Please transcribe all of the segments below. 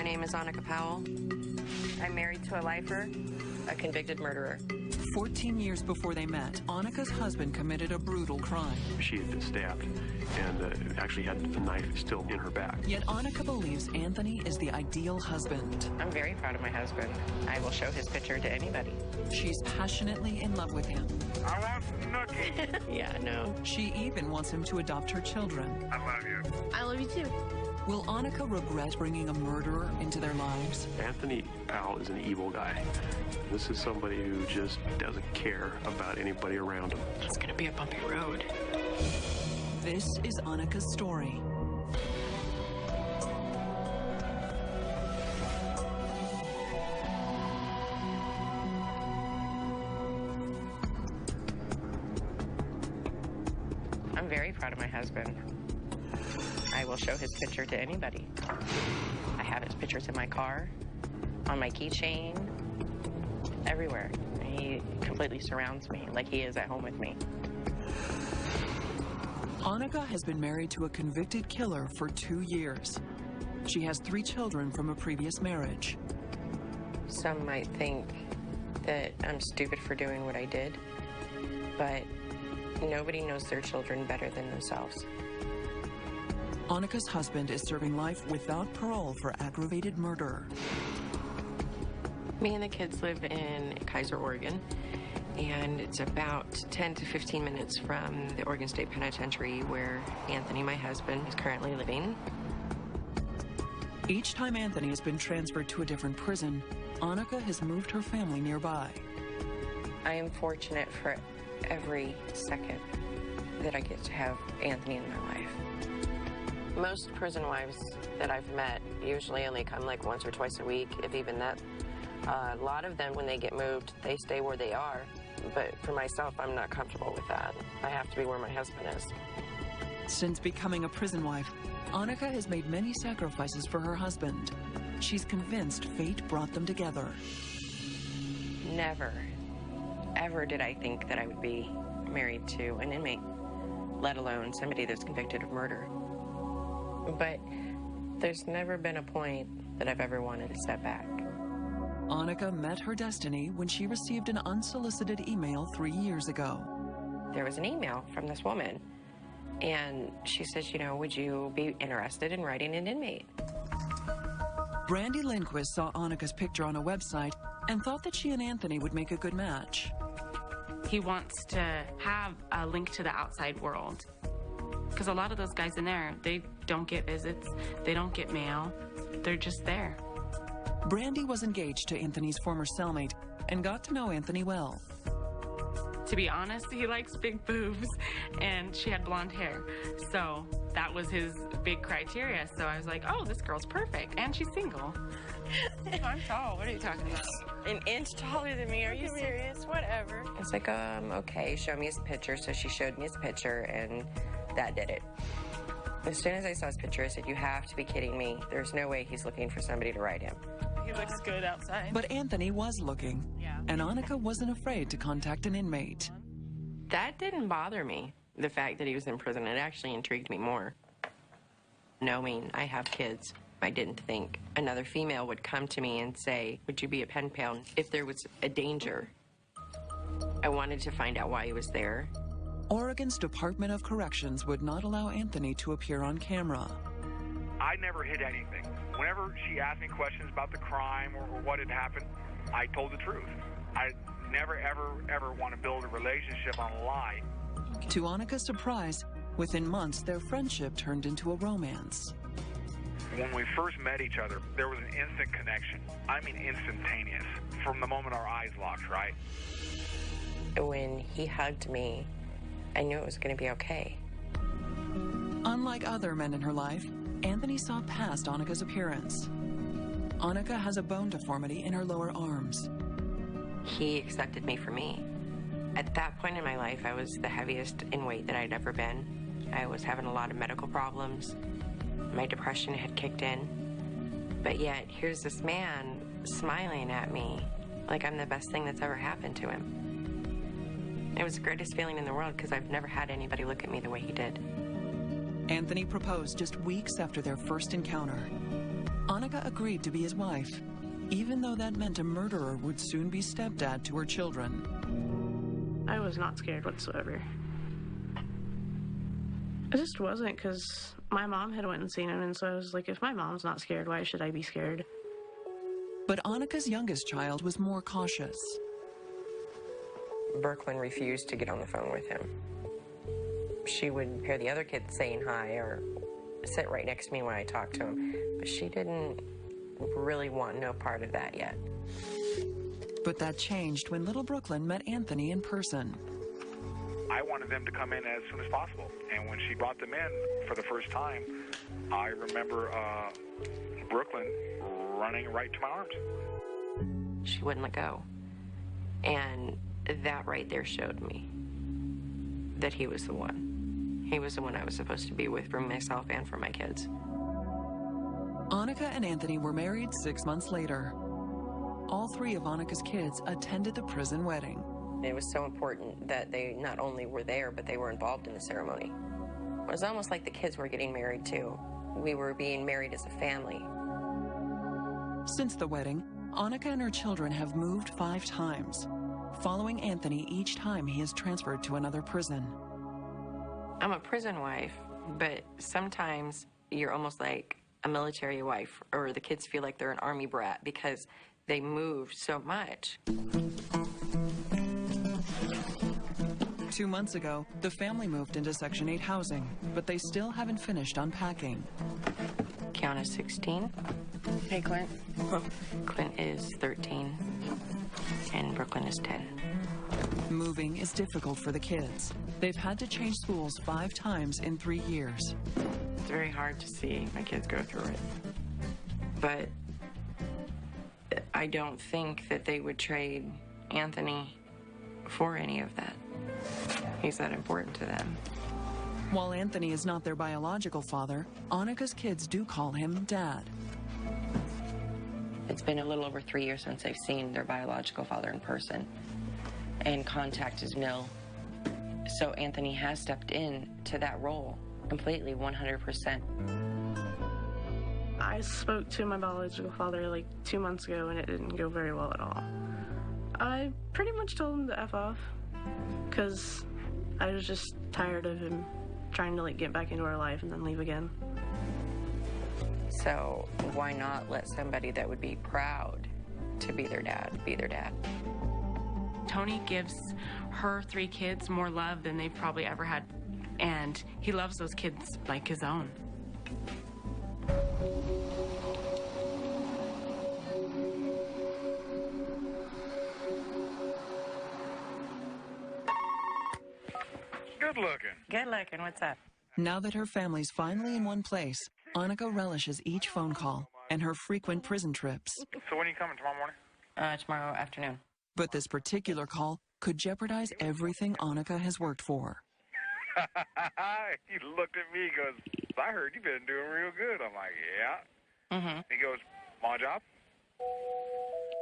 My name is Annika Powell. I'm married to a lifer, a convicted murderer. 14 years before they met, Annika's husband committed a brutal crime. She had been stabbed and actually had a knife still in her back. Yet Annika believes Anthony is the ideal husband. I'm very proud of my husband. I will show his picture to anybody. She's passionately in love with him. I want some nookie. Yeah, no. She even wants him to adopt her children. I love you. I love you too. Will Annika regret bringing a murderer into their lives? Anthony Powell is an evil guy. This is somebody who just doesn't care about anybody around him. It's gonna be a bumpy road. This is Annika's story. I'm very proud of my husband. I will show his picture to anybody. I have his pictures in my car, on my keychain, everywhere. He completely surrounds me like he is at home with me. Annika has been married to a convicted killer for 2 years. She has 3 children from a previous marriage. Some might think that I'm stupid for doing what I did, but nobody knows their children better than themselves. Annika's husband is serving life without parole for aggravated murder. Me and the kids live in Kaiser, Oregon, and it's about 10 to 15 minutes from the Oregon State Penitentiary where Anthony, my husband, is currently living. Each time Anthony has been transferred to a different prison, Annika has moved her family nearby. I am fortunate for every second that I get to have Anthony in my life. Most prison wives that I've met usually only come like once or twice a week, if even that. A lot of them, when they get moved, they stay where they are. But for myself, I'm not comfortable with that. I have to be where my husband is. Since becoming a prison wife, Annika has made many sacrifices for her husband. She's convinced fate brought them together. Never, ever did I think that I would be married to an inmate, let alone somebody that's convicted of murder. But there's never been a point that I've ever wanted to step back. Annika met her destiny when she received an unsolicited email 3 years ago. There was an email from this woman, and she says, you know, would you be interested in writing an inmate? Brandy Lindquist saw Annika's picture on a website and thought that she and Anthony would make a good match. He wants to have a link to the outside world. Because a lot of those guys in there, they don't get visits, they don't get mail, they're just there. Brandy was engaged to Anthony's former cellmate and got to know Anthony well. To be honest, he likes big boobs, and she had blonde hair. So that was his big criteria. So I was like, oh, this girl's perfect, and she's single. I'm tall. What are you talking about? An inch taller than me. Are you serious? Whatever. It's like, okay, show me his picture. So she showed me his picture, and that did it. As soon as I saw his picture, I said, you have to be kidding me. There's no way he's looking for somebody to write him. He looks good outside. But Anthony was looking, and Annika wasn't afraid to contact an inmate. That didn't bother me, the fact that he was in prison. It actually intrigued me more. Knowing I have kids, I didn't think another female would come to me and say, would you be a pen pal if there was a danger? I wanted to find out why he was there. Oregon's Department of Corrections would not allow Anthony to appear on camera. I never hid anything. Whenever she asked me questions about the crime or what had happened, I told the truth. I never, ever want to build a relationship on a lie. To Annika's surprise, within months, their friendship turned into a romance. When we first met each other, there was an instant connection. I mean instantaneous. From the moment our eyes locked, right? When he hugged me, I knew it was going to be okay. Unlike other men in her life, Anthony saw past Annika's appearance. Annika has a bone deformity in her lower arms. He accepted me for me. At that point in my life, I was the heaviest in weight that I'd ever been. I was having a lot of medical problems. My depression had kicked in. But yet, here's this man smiling at me like I'm the best thing that's ever happened to him. It was the greatest feeling in the world because I've never had anybody look at me the way he did. Anthony proposed just weeks after their first encounter. Annika agreed to be his wife, even though that meant a murderer would soon be stepdad to her children. I was not scared whatsoever. I just wasn't, because my mom had went and seen him, and so I was like, if my mom's not scared, why should I be scared? But Annika's youngest child was more cautious. Brooklyn refused to get on the phone with him. She would hear the other kids saying hi or sit right next to me when I talked to him, but she didn't really want no part of that yet. But that changed when little Brooklyn met Anthony in person. I wanted them to come in as soon as possible, and when she brought them in for the first time, I remember Brooklyn running right to my arms. She wouldn't let go, and that right there showed me that he was the one. He was the one I was supposed to be with for myself and for my kids. Annika and Anthony were married 6 months later. All 3 of Annika's kids attended the prison wedding. It was so important that they not only were there, but they were involved in the ceremony. It was almost like the kids were getting married too. We were being married as a family. Since the wedding, Annika and her children have moved 5 times, following Anthony each time he is transferred to another prison. I'm a prison wife, but sometimes you're almost like a military wife, or the kids feel like they're an army brat because they move so much. 2 months ago, the family moved into Section 8 housing, but they still haven't finished unpacking. Count is 16. Hey, Clint. Clint is 13, and Brooklyn is 10. Moving is difficult for the kids. They've had to change schools 5 times in 3 years. It's very hard to see my kids go through it. But I don't think that they would trade Anthony for any of that. He's that important to them. While Anthony is not their biological father, Annika's kids do call him Dad. It's been a little over 3 years since they've seen their biological father in person, and contact is nil. So Anthony has stepped in to that role completely, 100%. I spoke to my biological father like 2 months ago, and it didn't go very well at all. I pretty much told him to F off, because I was just tired of him trying to like get back into our life and then leave again. So why not let somebody that would be proud to be their dad, be their dad? Tony gives her 3 kids more love than they've probably ever had, and he loves those kids like his own. Good looking. Good looking. What's up? Now that her family's finally in one place, Annika relishes each phone call and her frequent prison trips. So when are you coming, tomorrow morning? Tomorrow afternoon. But this particular call could jeopardize everything Annika has worked for. He looked at me and goes, I heard you've been doing real good. I'm like, yeah. Mm-hmm. He goes, my job?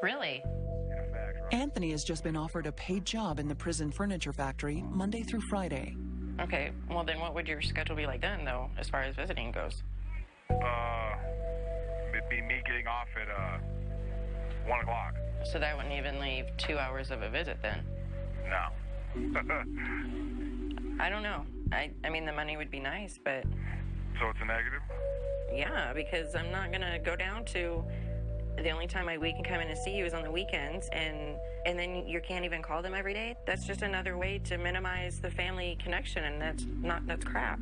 Really? Yeah, facts, right? Anthony has just been offered a paid job in the prison furniture factory Monday through Friday. Okay, well then what would your schedule be like then, though, as far as visiting goes? It'd be me getting off at 1 o'clock. So that wouldn't even leave 2 hours of a visit then? No. I don't know. I mean, the money would be nice, but So it's a negative? yeah, because I'm not going to go down to the only time we can come in and see you is on the weekends, and then you can't even call them every day. That's just another way to minimize the family connection, and that's crap.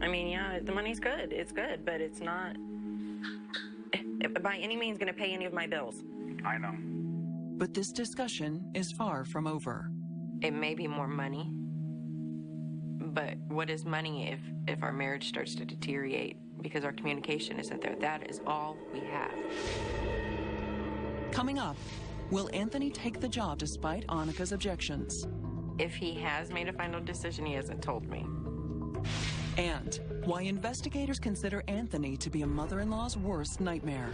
I mean, yeah, the money's good. It's good, but it's not by any means going to pay any of my bills. I know. But this discussion is far from over. It may be more money, but what is money if our marriage starts to deteriorate because our communication isn't there? That is all we have. Coming up, will Anthony take the job despite Annika's objections? If he has made a final decision, he hasn't told me. And why investigators consider Anthony to be a mother-in-law's worst nightmare.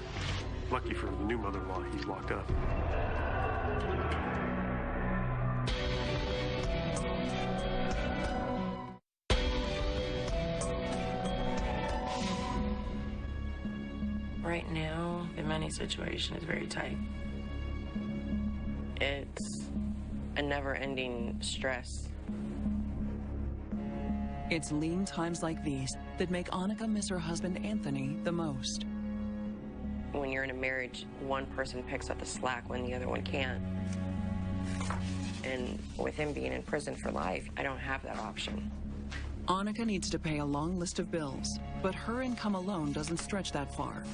Lucky for the new mother-in-law, he's locked up. Right now, the money situation is very tight. It's a never-ending stress. It's lean times like these that make Annika miss her husband Anthony the most. When you're in a marriage, one person picks up the slack when the other one can't. And with him being in prison for life, I don't have that option. Annika needs to pay a long list of bills, but her income alone doesn't stretch that far.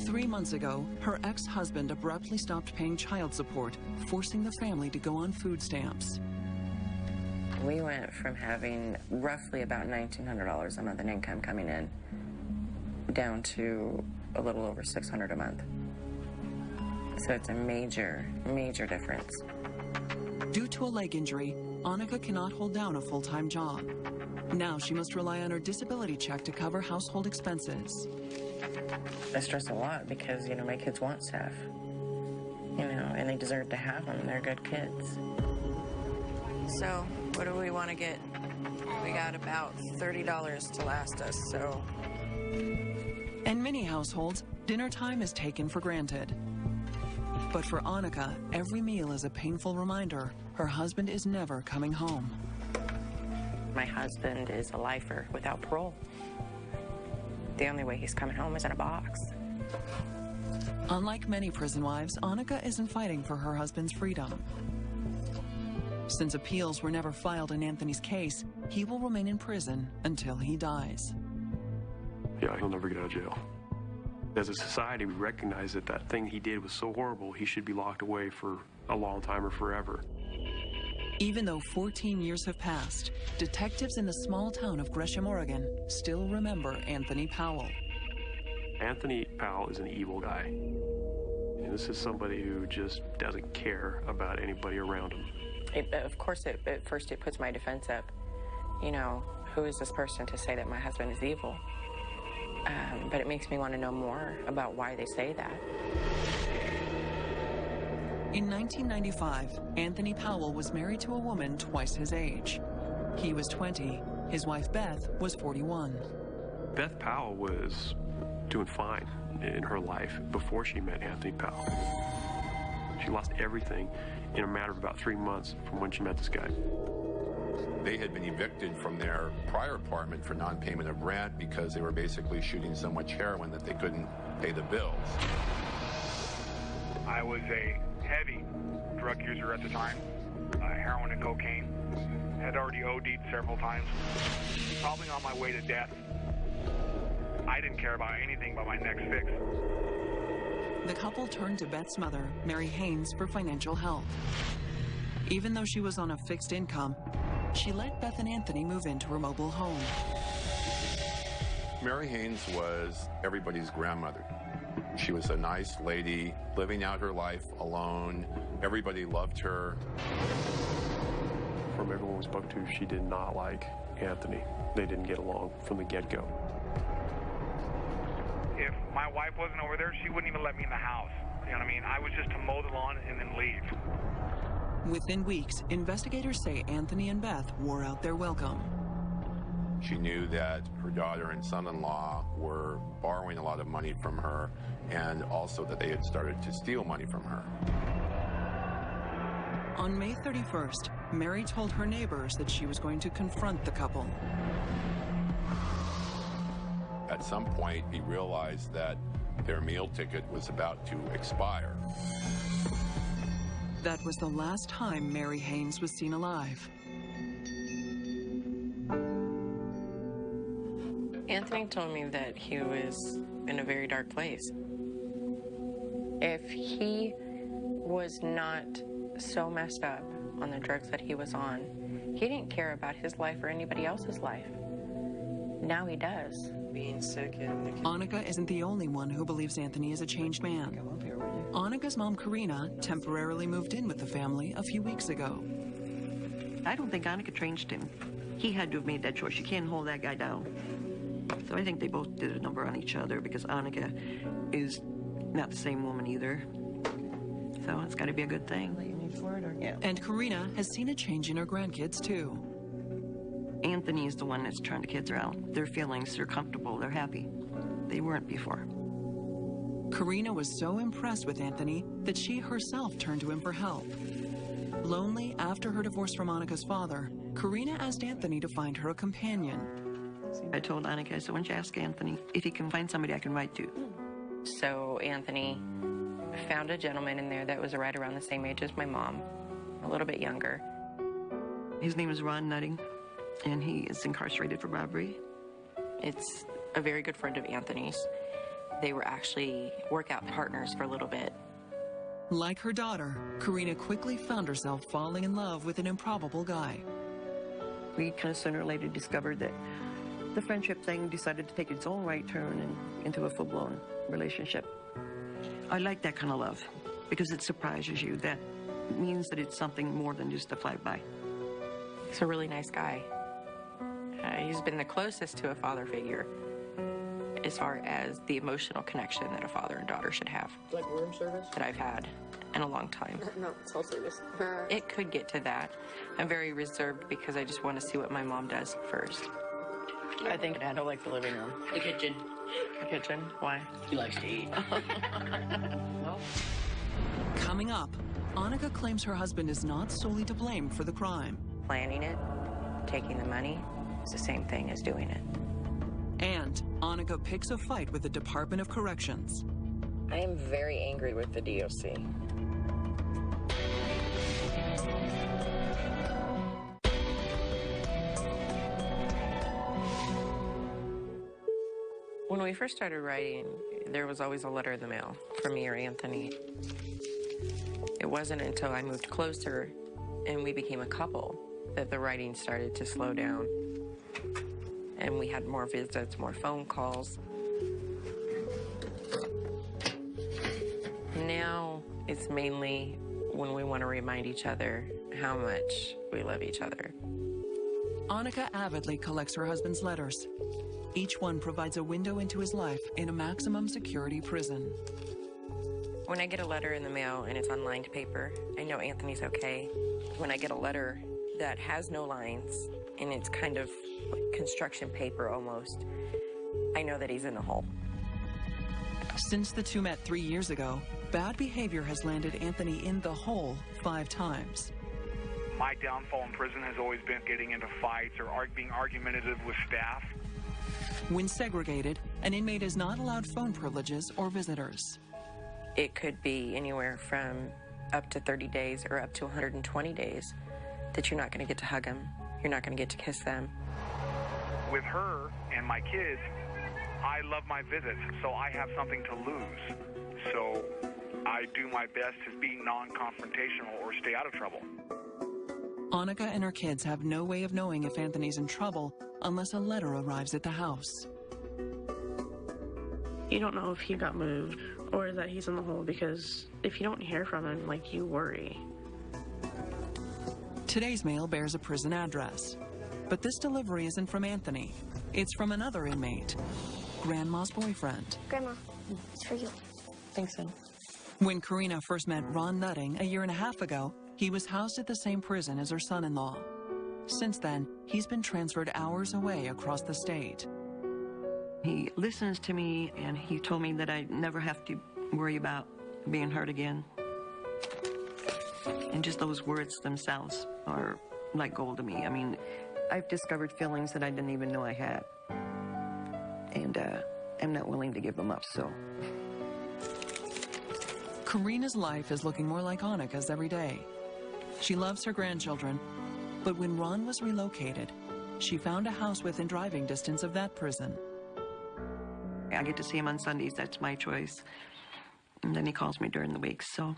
3 months ago, her ex-husband abruptly stopped paying child support, forcing the family to go on food stamps. We went from having roughly about $1,900 a month in income coming in down to a little over $600 a month. So it's a major, major difference. Due to a leg injury, Annika cannot hold down a full-time job. Now she must rely on her disability check to cover household expenses. I stress a lot because, my kids want stuff. And they deserve to have them. They're good kids. So, what do we want to get? We got about $30 to last us, so... In many households, dinner time is taken for granted. But for Annika, every meal is a painful reminder her husband is never coming home. My husband is a lifer without parole. The only way he's coming home is in a box. Unlike many prison wives, Annika isn't fighting for her husband's freedom. Since appeals were never filed in Anthony's case, he will remain in prison until he dies. Yeah, he'll never get out of jail. As a society, we recognize that that thing he did was so horrible, he should be locked away for a long time or forever. Even though 14 years have passed, detectives in the small town of Gresham, Oregon, still remember Anthony Powell. Anthony Powell is an evil guy. And this is somebody who just doesn't care about anybody around him. Of course, at first it puts my defense up. Who is this person to say that my husband is evil? But it makes me want to know more about why they say that. In 1995, Anthony Powell was married to a woman twice his age. He was 20. His wife, Beth, was 41. Beth Powell was doing fine in her life before she met Anthony Powell. She lost everything in a matter of about 3 months from when she met this guy. They had been evicted from their prior apartment for non-payment of rent because they were basically shooting so much heroin that they couldn't pay the bills. I was a heavy drug user at the time, heroin and cocaine. Had already OD'd several times, probably on my way to death. I didn't care about anything but my next fix. The couple turned to Beth's mother, Mary Haynes, for financial help. Even though she was on a fixed income, she let Beth and Anthony move into her mobile home. Mary Haynes was everybody's grandmother. She was a nice lady, living out her life alone. Everybody loved her. From everyone we spoke to, she did not like Anthony. They didn't get along from the get-go. If my wife wasn't over there, she wouldn't even let me in the house. You know what I mean? I was just to mow the lawn and then leave. Within weeks, investigators say Anthony and Beth wore out their welcome. She knew that her daughter and son-in-law were borrowing a lot of money from her, and also that they had started to steal money from her. On May 31st, Mary told her neighbors that she was going to confront the couple. At some point, he realized that their meal ticket was about to expire. That was the last time Mary Haynes was seen alive. Anthony told me that he was in a very dark place. If he was not so messed up on the drugs that he was on, he didn't care about his life or anybody else's life. Now he does. Being sick and... Annika isn't the only one who believes Anthony is a changed man. Annika's mom, Karina, temporarily moved in with the family a few weeks ago. I don't think Annika changed him. He had to have made that choice. You can't hold that guy down. So I think they both did a number on each other because Annika is not the same woman either. So it's got to be a good thing. And Karina has seen a change in her grandkids, too. Anthony is the one that's turned the kids around. Their feelings, they're comfortable, they're happy. They weren't before. Karina was so impressed with Anthony that she herself turned to him for help. Lonely after her divorce from Annika's father, Karina asked Anthony to find her a companion. I told Annika, I said, why don't you ask Anthony if he can find somebody I can write to? So Anthony found a gentleman in there that was right around the same age as my mom, a little bit younger. His name is Ron Nutting, and he is incarcerated for robbery. It's a very good friend of Anthony's. They were actually workout partners for a little bit. Like her daughter, Karina quickly found herself falling in love with an improbable guy. We kind of sooner or later discovered that the friendship thing decided to take its own right turn and into a full-blown relationship. I like that kind of love because it surprises you. That means that it's something more than just a flyby. He's a really nice guy. He's been the closest to a father figure as far as the emotional connection that a father and daughter should have. Like room service? That I've had in a long time. No, it's all service. It could get to that. I'm very reserved because I just want to see what my mom does first. I think Dad will like the living room. The kitchen. The kitchen? Why? He likes to eat. Well. Coming up, Annika claims her husband is not solely to blame for the crime. Planning it, taking the money, is the same thing as doing it. And Annika picks a fight with the Department of Corrections. I am very angry with the DOC. When we first started writing, there was always a letter in the mail from me or Anthony. It wasn't until I moved closer and we became a couple that the writing started to slow down. And we had more visits, more phone calls. Now it's mainly when we want to remind each other how much we love each other. Annika avidly collects her husband's letters. Each one provides a window into his life in a maximum security prison. When I get a letter in the mail and it's on lined paper, I know Anthony's okay. When I get a letter that has no lines and it's kind of like construction paper almost, I know that he's in the hole. Since the two met 3 years ago, bad behavior has landed Anthony in the hole 5 times. My downfall in prison has always been getting into fights or being argumentative with staff. When segregated, an inmate is not allowed phone privileges or visitors. It could be anywhere from up to 30 days or up to 120 days that you're not going to get to hug them. You're not going to get to kiss them. With her and my kids, I love my visits, so I have something to lose. So I do my best to be non-confrontational or stay out of trouble. Annika and her kids have no way of knowing if Anthony's in trouble unless a letter arrives at the house. You don't know if he got moved or that he's in the hole because if you don't hear from him, like, you worry. Today's mail bears a prison address. But this delivery isn't from Anthony. It's from another inmate, Grandma's boyfriend. Grandma, it's for you. Thanks, son. When Karina first met Ron Nutting a year and a half ago, he was housed at the same prison as her son-in-law. Since then, he's been transferred hours away across the state. He listens to me, and he told me that I never have to worry about being hurt again. And just those words themselves are like gold to me. I mean, I've discovered feelings that I didn't even know I had. And I'm not willing to give them up, so. Karina's life is looking more like Annika's every day. She loves her grandchildren, but when Ron was relocated, she found a house within driving distance of that prison. I get to see him on Sundays, that's my choice. And then he calls me during the week, so.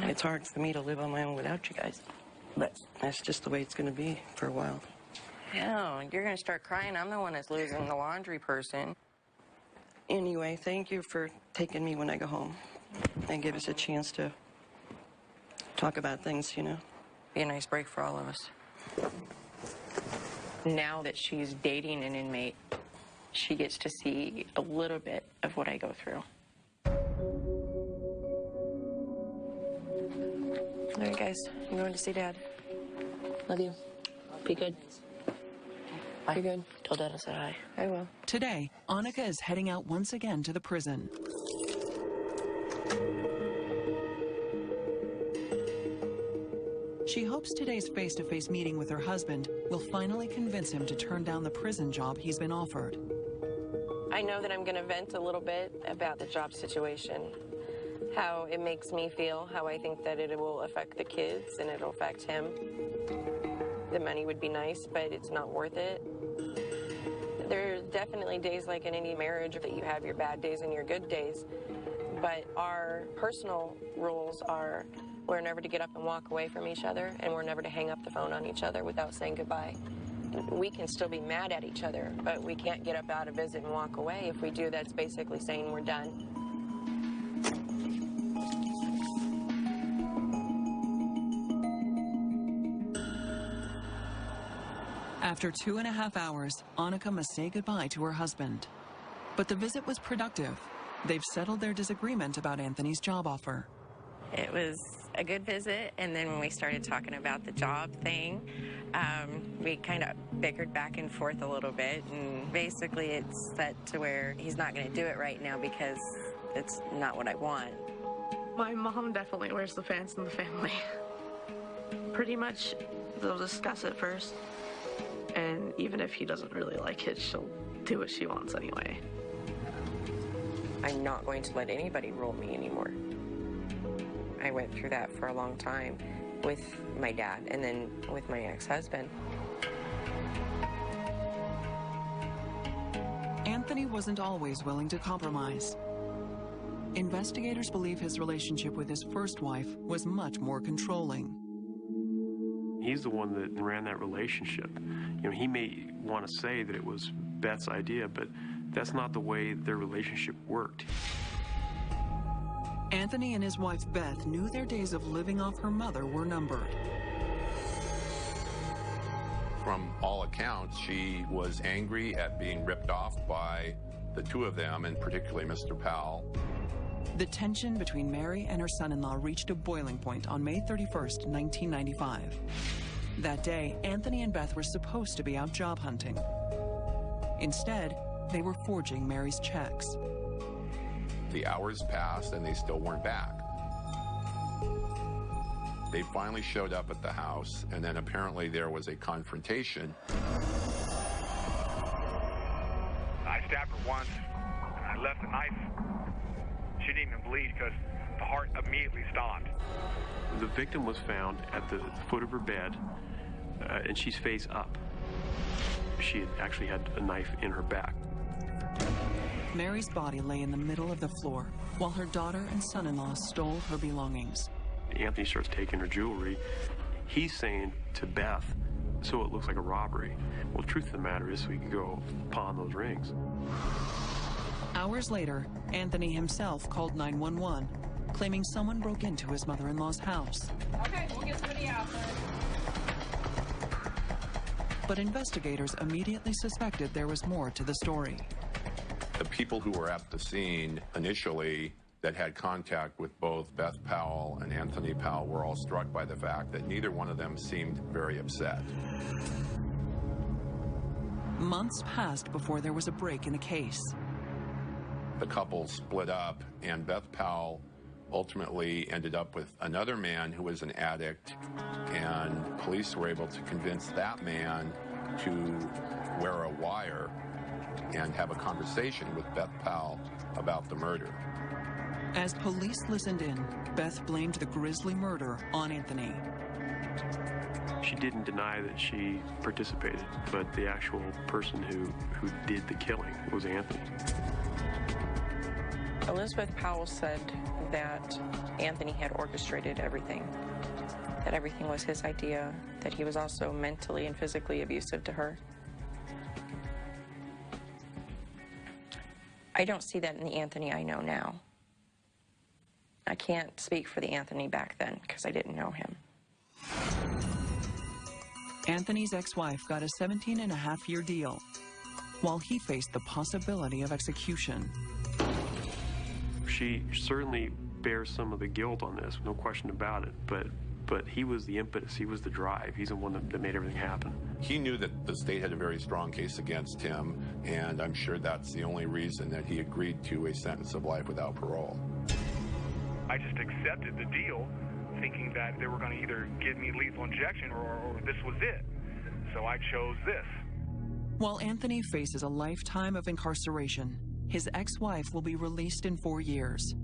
It's hard for me to live on my own without you guys. But that's just the way it's going to be for a while. Yeah, you're going to start crying. I'm the one that's losing the laundry person. Anyway, thank you for taking me when I go home and give us a chance to talk about things, you know. Be a nice break for all of us. Now that she's dating an inmate, she gets to see a little bit of what I go through. All right, guys, I'm going to see Dad. Love you. Be good. Bye. Be good. Tell Dad I said hi. I will. Today, Annika is heading out once again to the prison. She hopes today's face-to-face meeting with her husband will finally convince him to turn down the prison job he's been offered. I know that I'm going to vent a little bit about the job situation, how it makes me feel, how I think that it will affect the kids and it'll affect him. The money would be nice, but it's not worth it. There are definitely days like in any marriage that you have your bad days and your good days, but our personal rules are we're never to get up and walk away from each other, and we're never to hang up the phone on each other without saying goodbye. We can still be mad at each other, but we can't get up out of visit and walk away. If we do, that's basically saying we're done. After 2.5 hours, Annika must say goodbye to her husband. But the visit was productive. They've settled their disagreement about Anthony's job offer. It was a good visit, and then when we started talking about the job thing, we kind of bickered back and forth a little bit, and basically it's set to where he's not going to do it right now because it's not what I want. My mom definitely wears the pants in the family. Pretty much, they'll discuss it first, and even if he doesn't really like it, she'll do what she wants anyway. I'm not going to let anybody rule me anymore. I went through that for a long time with my dad and then with my ex-husband. Anthony wasn't always willing to compromise. Investigators believe his relationship with his first wife was much more controlling. He's the one that ran that relationship. You know, he may want to say that it was Beth's idea, but that's not the way their relationship worked. Anthony and his wife Beth knew their days of living off her mother were numbered. From all accounts, she was angry at being ripped off by the two of them, and particularly Mr. Powell. The tension between Mary and her son-in-law reached a boiling point on May 31st, 1995. That day, Anthony and Beth were supposed to be out job hunting. Instead, they were forging Mary's checks. The hours passed and they still weren't back. They finally showed up at the house, and then apparently there was a confrontation. I stabbed her once, and I left the knife. She didn't even bleed because the heart immediately stopped. The victim was found at the foot of her bed, and she's face up. She had actually had a knife in her back. Mary's body lay in the middle of the floor, while her daughter and son-in-law stole her belongings. Anthony starts taking her jewelry. He's saying to Beth, so it looks like a robbery. Well, the truth of the matter is we could go pawn those rings. Hours later, Anthony himself called 911, claiming someone broke into his mother-in-law's house. Okay, we'll get somebody out there. But investigators immediately suspected there was more to the story. The people who were at the scene initially that had contact with both Beth Powell and Anthony Powell were all struck by the fact that neither one of them seemed very upset. Months passed before there was a break in the case. The couple split up, and Beth Powell ultimately ended up with another man who was an addict, and police were able to convince that man to wear a wire and have a conversation with Beth Powell about the murder. As police listened in, Beth blamed the grisly murder on Anthony. She didn't deny that she participated, but the actual person who did the killing was Anthony. Elizabeth Powell said that Anthony had orchestrated everything, that everything was his idea, that he was also mentally and physically abusive to her. I don't see that in the Anthony I know now. I can't speak for the Anthony back then because I didn't know him. Anthony's ex-wife got a 17.5-year deal, while he faced the possibility of execution. She certainly bears some of the guilt on this, no question about it, but he was the impetus, he was the drive, he's the one that made everything happen. He knew that the state had a very strong case against him, and I'm sure that's the only reason that he agreed to a sentence of life without parole. I just accepted the deal, thinking that they were going to either give me lethal injection or this was it. So I chose this. While Anthony faces a lifetime of incarceration, his ex-wife will be released in 4 years.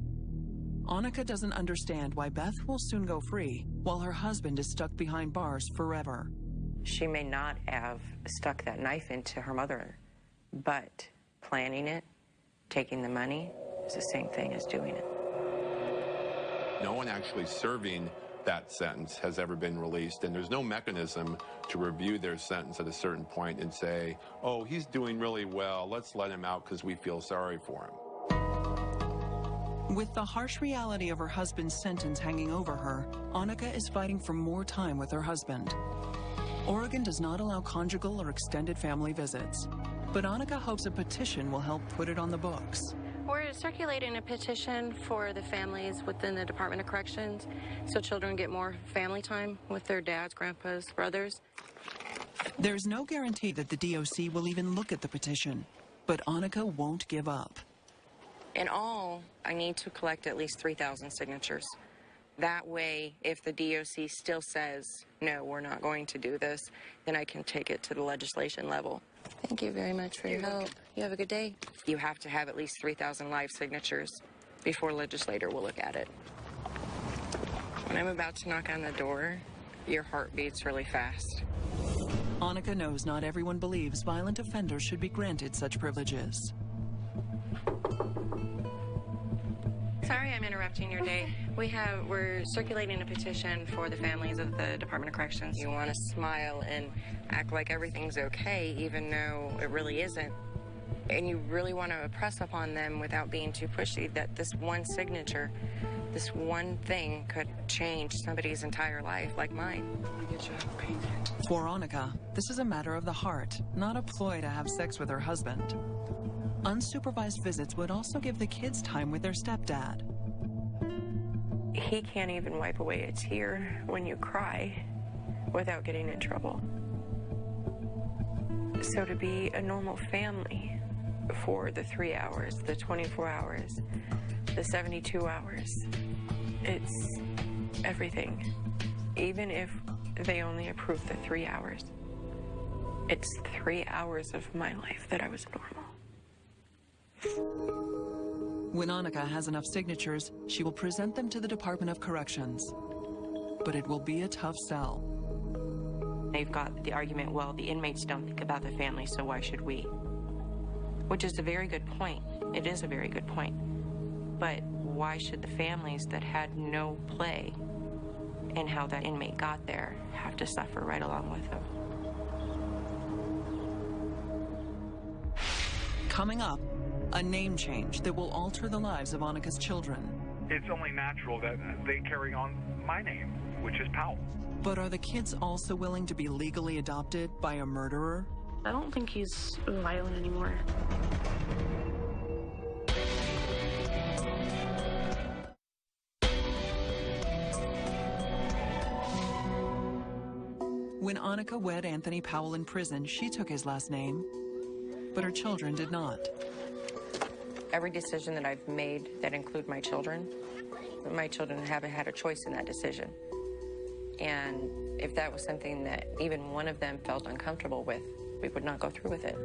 Annika doesn't understand why Beth will soon go free while her husband is stuck behind bars forever. She may not have stuck that knife into her mother, but planning it, taking the money, is the same thing as doing it. No one actually serving that sentence has ever been released, and there's no mechanism to review their sentence at a certain point and say, oh, he's doing really well, let's let him out because we feel sorry for him. With the harsh reality of her husband's sentence hanging over her, Annika is fighting for more time with her husband. Oregon does not allow conjugal or extended family visits, but Annika hopes a petition will help put it on the books. We're circulating a petition for the families within the Department of Corrections so children get more family time with their dads, grandpas, brothers. There's no guarantee that the DOC will even look at the petition, but Annika won't give up. In all, I need to collect at least 3,000 signatures. That way, if the DOC still says, no, we're not going to do this, then I can take it to the legislation level. Thank you very much for your help. You have a good day. You have to have at least 3,000 live signatures before a legislator will look at it. When I'm about to knock on the door, your heart beats really fast. Annika knows not everyone believes violent offenders should be granted such privileges. Sorry I'm interrupting your day. We're circulating a petition for the families of the Department of Corrections. You want to smile and act like everything's okay, even though it really isn't. And you really want to impress upon them without being too pushy that this one signature, this one thing could change somebody's entire life, like mine. For Annika, this is a matter of the heart, not a ploy to have sex with her husband. Unsupervised visits would also give the kids time with their stepdad. He can't even wipe away a tear when you cry without getting in trouble. So to be a normal family for the 3 hours, the 24 hours, the 72 hours, it's everything. Even if they only approve the 3 hours, it's 3 hours of my life that I was normal. When Annika has enough signatures, she will present them to the Department of Corrections. But it will be a tough sell. They've got the argument, well, the inmates don't think about the family, so why should we? Which is a very good point. It is a very good point. But why should the families that had no play in how that inmate got there have to suffer right along with them? Coming up, a name change that will alter the lives of Annika's children. It's only natural that they carry on my name, which is Powell. But are the kids also willing to be legally adopted by a murderer? I don't think he's violent anymore. When Annika wed Anthony Powell in prison, she took his last name, but her children did not. Every decision that I've made that include my children haven't had a choice in that decision. And if that was something that even one of them felt uncomfortable with, we would not go through with it.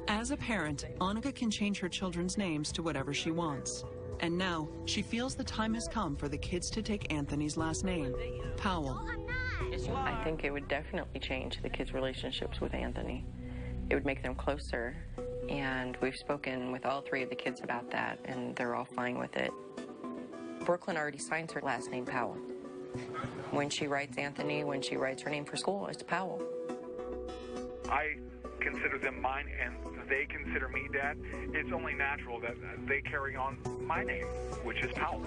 As a parent, Annika can change her children's names to whatever she wants. And now, she feels the time has come for the kids to take Anthony's last name, Powell. I think it would definitely change the kids' relationships with Anthony. It would make them closer. And we've spoken with all 3 of the kids about that, and they're all fine with it. Brooklyn already signs her last name, Powell. When she writes Anthony, when she writes her name for school, it's Powell. I consider them mine, and they consider me dad. It's only natural that they carry on my name, which is Powell.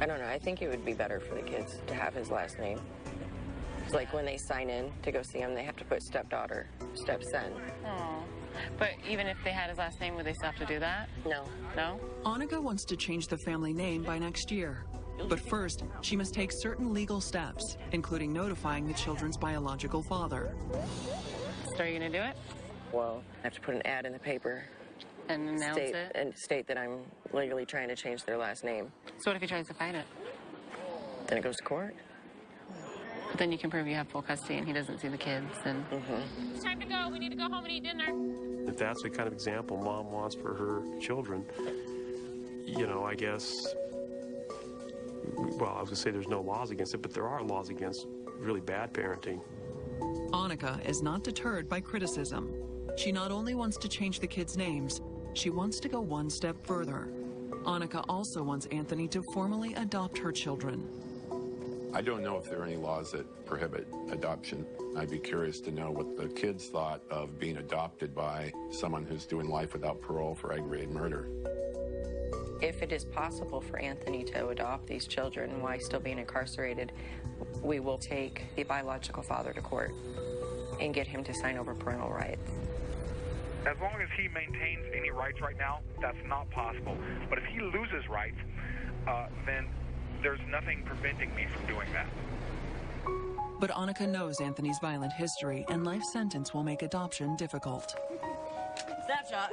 I don't know. I think it would be better for the kids to have his last name. It's like when they sign in to go see him, they have to put stepdaughter, stepson. Oh. But even if they had his last name, would they still have to do that? No. No? Annika wants to change the family name by next year. But first, she must take certain legal steps, including notifying the children's biological father. So are you going to do it? Well, I have to put an ad in the paper And announce it? And state that I'm legally trying to change their last name. So what if he tries to fight it? Then it goes to court. But then you can prove you have full custody and he doesn't see the kids. And It's time to go. We need to go home and eat dinner. If that's the kind of example mom wants for her children, you know, I guess, well, I was going to say there's no laws against it, but there are laws against really bad parenting. Annika is not deterred by criticism. She not only wants to change the kids' names, she wants to go one step further. Annika also wants Anthony to formally adopt her children. I don't know if there are any laws that prohibit adoption. I'd be curious to know what the kids thought of being adopted by someone who's doing life without parole for aggravated murder. If it is possible for Anthony to adopt these children while still being incarcerated, we will take the biological father to court and get him to sign over parental rights. As long as he maintains any rights right now, that's not possible. But if he loses rights, then there's nothing preventing me from doing that. But Annika knows Anthony's violent history and life sentence will make adoption difficult. Snapshot.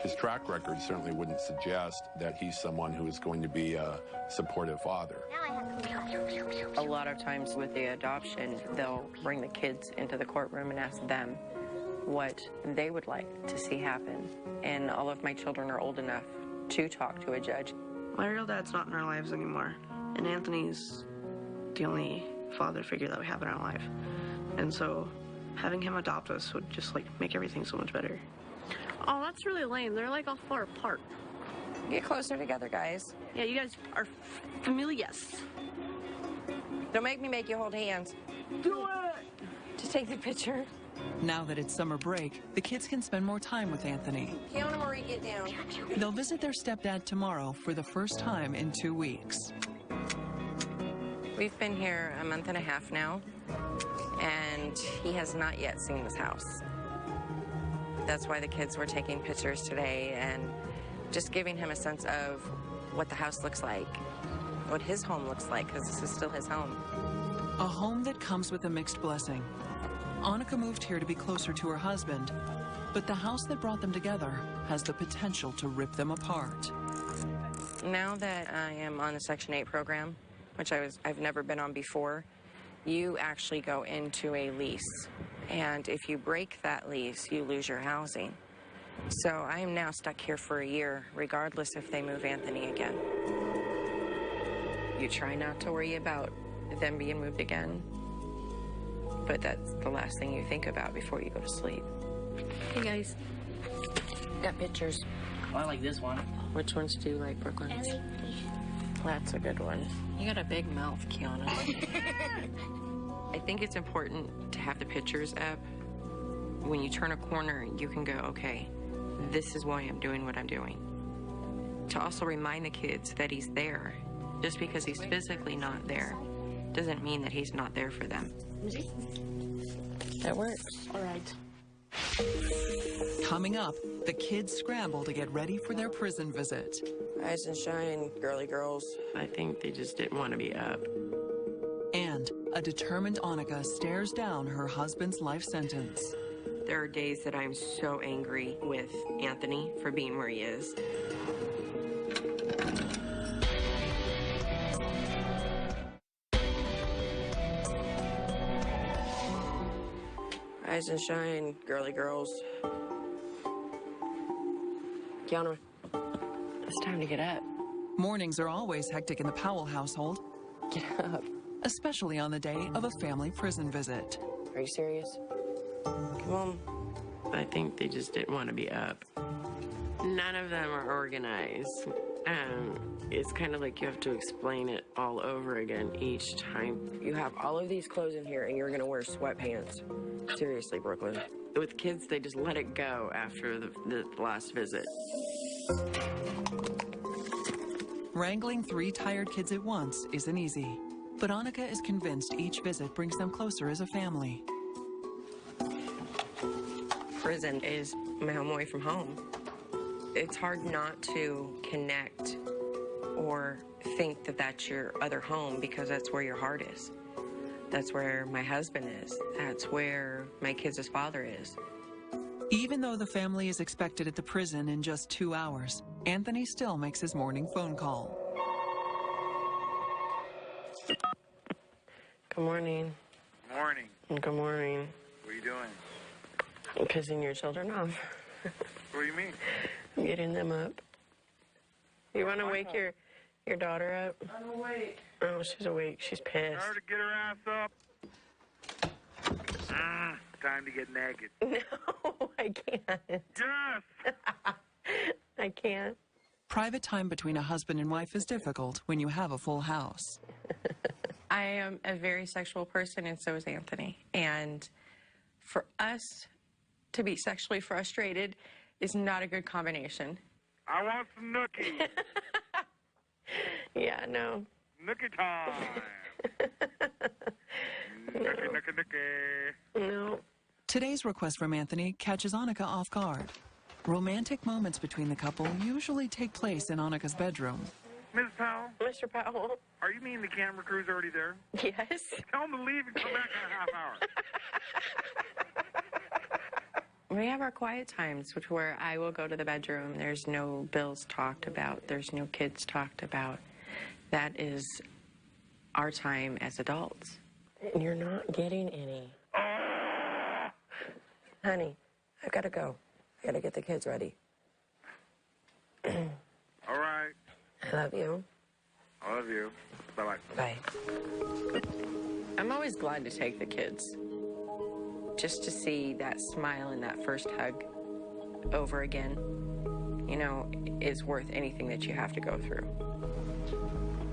His track record certainly wouldn't suggest that he's someone who is going to be a supportive father. A lot of times with the adoption, they'll bring the kids into the courtroom and ask them what they would like to see happen. And all of my children are old enough to talk to a judge. My real dad's not in our lives anymore, and Anthony's the only father figure that we have in our life. And so having him adopt us would just like make everything so much better. Oh, that's really lame. They're like all far apart. Get closer together, guys. Yeah, you guys are familias. Don't make me make you hold hands. Do it! Just take the picture. Now that it's summer break, the kids can spend more time with Anthony. Kiana Marie, get down. They'll visit their stepdad tomorrow for the first time in 2 weeks. We've been here a month and a half now, and he has not yet seen this house. That's why the kids were taking pictures today and just giving him a sense of what the house looks like, what his home looks like, because this is still his home. A home that comes with a mixed blessing. Annika moved here to be closer to her husband, but the house that brought them together has the potential to rip them apart. Now that I am on the Section 8 program, which I've never been on before, you actually go into a lease. And if you break that lease, you lose your housing. So I am now stuck here for a year, regardless if they move Anthony again. You try not to worry about them being moved again, but that's the last thing you think about before you go to sleep. Hey, guys. Got pictures. Oh, I like this one. Which ones do you like, Brooklyn? That's a good one. You got a big mouth, Kiana. I think it's important to have the pictures up. When you turn a corner, you can go, okay, this is why I'm doing what I'm doing. To also remind the kids that he's there. Just because he's physically not there doesn't mean that he's not there for them. That works. All right. Coming up, the kids scramble to get ready for their prison visit. Rise and shine, girly girls. I think they just didn't want to be up. And a determined Annika stares down her husband's life sentence. There are days that I'm so angry with Anthony for being where he is. Rise and shine, girly girls. Kiana, it's time to get up. Mornings are always hectic in the Powell household, Get up. especially on the day of a family prison visit. Are you serious? Come on. I think they just didn't want to be up. None of them are organized. It's kind of like you have to explain it all over again each time. You have all of these clothes in here and you're going to wear sweatpants. Seriously, Brooklyn. With kids, they just let it go after the last visit. Wrangling 3 tired kids at once isn't easy, but Annika is convinced each visit brings them closer as a family. Prison is my home away from home. It's hard not to connect or think that that's your other home because that's where your heart is. That's where my husband is. That's where my kids' father is. Even though the family is expected at the prison in just 2 hours, Anthony still makes his morning phone call. Good morning. Morning. Good morning. What are you doing? Pissing your children off. What do you mean? Getting them up. You want to wake your daughter up? I'm awake. Oh, she's awake. She's pissed. Her to get her ass up. Time to get naked. No, I can't. Yes! I can't. Private time between a husband and wife is difficult when you have a full house. I am a very sexual person, and so is Anthony. And for us to be sexually frustrated is not a good combination. I want some nookie. Yeah, no. Nookie time. Nookie, nookie, nookie. No. Today's request from Anthony catches Annika off guard. Romantic moments between the couple usually take place in Annika's bedroom. Ms. Powell, Mr. Powell. are you mean the camera crew's already there? Yes. Tell them to leave and come back in a half hour. We have our quiet times, which where I will go to the bedroom. There's no bills talked about. There's no kids talked about. That is our time as adults. And you're not getting any. Honey, I've got to go. I got to get the kids ready. All right. I love you. I love you. Bye-bye. Bye. I'm always glad to take the kids. Just to see that smile and that first hug over again, you know, is worth anything that you have to go through.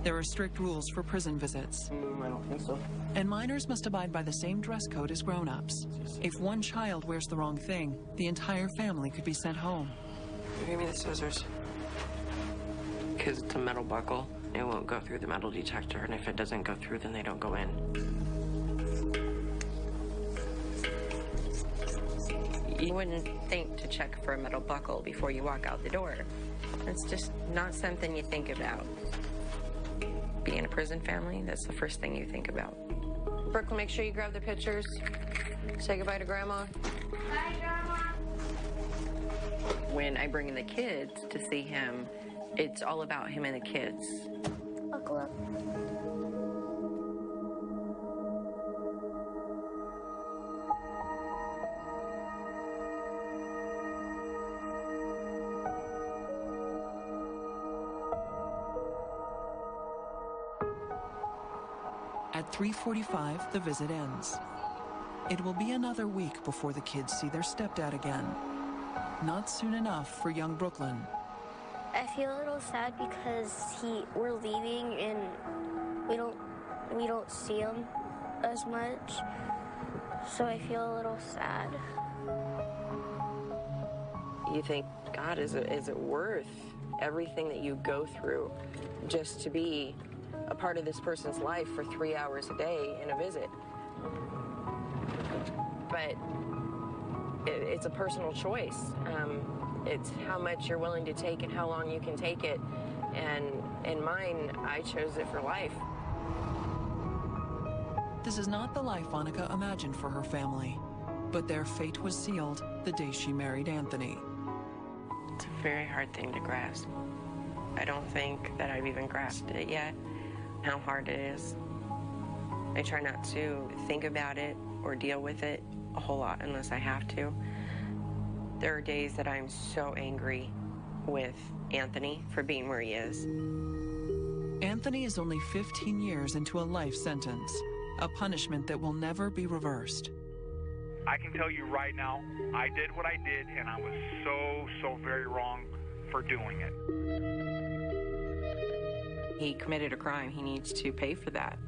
There are strict rules for prison visits. I don't think so. And minors must abide by the same dress code as grown-ups. If one child wears the wrong thing, the entire family could be sent home. Give me the scissors. Because it's a metal buckle. It won't go through the metal detector, and if it doesn't go through, then they don't go in. You wouldn't think to check for a metal buckle before you walk out the door. It's just not something you think about. Being a prison family, that's the first thing you think about. Brooklyn, make sure you grab the pictures. Say goodbye to Grandma. Bye, Grandma. When I bring in the kids to see him, it's all about him and the kids. Buckle up. At 3:45, the visit ends. It will be another week before the kids see their stepdad again. Not soon enough for young Brooklyn. I feel a little sad because we're leaving and we don't see him as much. So I feel a little sad. You think, God, is it worth everything that you go through just to be a part of this person's life for 3 hours a day in a visit? But it's a personal choice. It's how much you're willing to take and how long you can take it. And in mine, I chose it for life. This is not the life Annika imagined for her family, but their fate was sealed the day she married Anthony. It's a very hard thing to grasp. I don't think that I've even grasped it yet, how hard it is. I try not to think about it or deal with it a whole lot unless I have to. There are days that I'm so angry with Anthony for being where he is. Anthony is only 15 years into a life sentence, a punishment that will never be reversed. I can tell you right now, I did what I did, and I was so very wrong for doing it. He committed a crime. He needs to pay for that.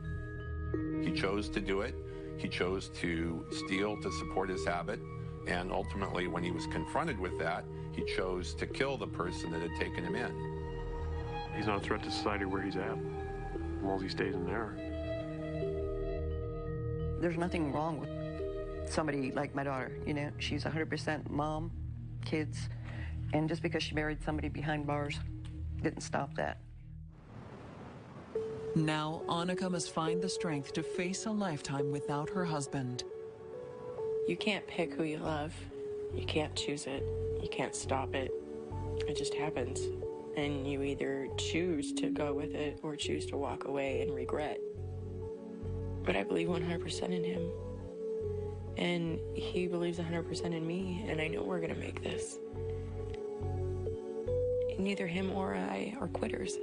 He chose to do it. He chose to steal to support his habit. And ultimately, when he was confronted with that, he chose to kill the person that had taken him in. He's not a threat to society where he's at, as long as he stays in there. There's nothing wrong with somebody like my daughter, you know. She's 100% mom, kids, and just because she married somebody behind bars didn't stop that. Now, Annika must find the strength to face a lifetime without her husband. You can't pick who you love. You can't choose it. You can't stop it. It just happens. And you either choose to go with it or choose to walk away and regret. But I believe 100% in him. And he believes 100% in me, and I know we're going to make this. Neither him or I are quitters.